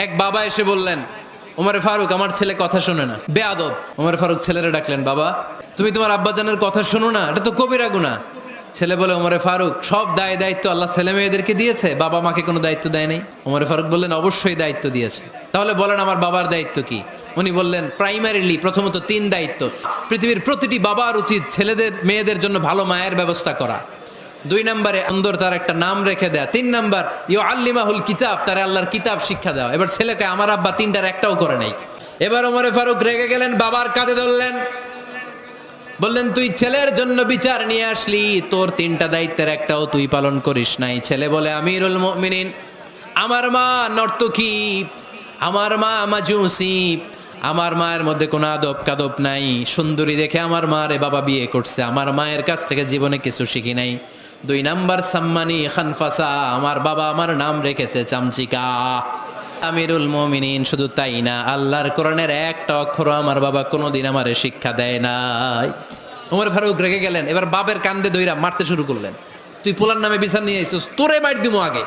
এক বাবা এসে বললেন, ওমরে ফারুক আমার ছেলে কথা শোনে না, বেয়াদব। ওমরে ফারুক ছেলেরে ডাকলেন, বাবা তুমি তোমার আব্বাজানের কথা শোনো না, এটা তো কবিরা গুনাহ। ছেলে বলে, ওমরে ফারুক সব দায়িত্ব আল্লাহ ছেলে মেয়েদেরকে দিয়েছে, বাবা মাকে কোনো দায়িত্ব দেয় নাই? ওমরে ফারুক বললেন, অবশ্যই দায়িত্ব দিয়েছে। তাহলে বলেন আমার বাবার দায়িত্ব কি? উনি বললেন, প্রাইমারিলি প্রথমত 3 দায়িত্ব। পৃথিবীর প্রতিটি বাবার উচিত ছেলেদের মেয়েদের জন্য ভালো মায়ের ব্যবস্থা করা। 2 নম্বরে সুন্দর তার একটা নাম রেখে দেয়া। 3 নম্বর ইউআল্লিমাহুল কিতাব, তার আল্লাহর কিতাব শিক্ষা দেওয়া। এবার ছেলেকে আমার আব্বা 3টার একটাও করে নাই। এবার ওমরে ফারুক রেগে গেলেন, বাবার কাঁধে ধরলেন, বললেন তুই ছেলের জন্য বিচার নিয়ে আসলি, তোর 3টা দায়িত্বের একটাও তুই পালন করিস নাই। ছেলে বলে, আমিরুল মুমিনিন আমার মা নর্তকী, আমার মা মাজুসি, আমার মায়ের মধ্যে কোনো আদব কাদব নাই, সুন্দরী দেখে আমার মারে বাবা বিয়ে করছে, আমার মায়ের কাছ থেকে জীবনে কিছু শিখি নাই। 2 নাম্বার সাম্মানি খানফাসা, আমার বাবা আমার নাম রেখেছে চামচিকা। আমিরুল মুমিনিন শুধু তাই না, আল্লাহর কোরআনের একটা অক্ষর আমার বাবা কোনোদিন আমারে শিক্ষা দেয় নাই। ওমর ফারুক রেগে গেলেন, এবার বাপের কান্দে দইরা মারতে শুরু করলেন, তুই পোলার নামে বিচার নিয়ে আইছিস, তোরে মার দিমু আগে।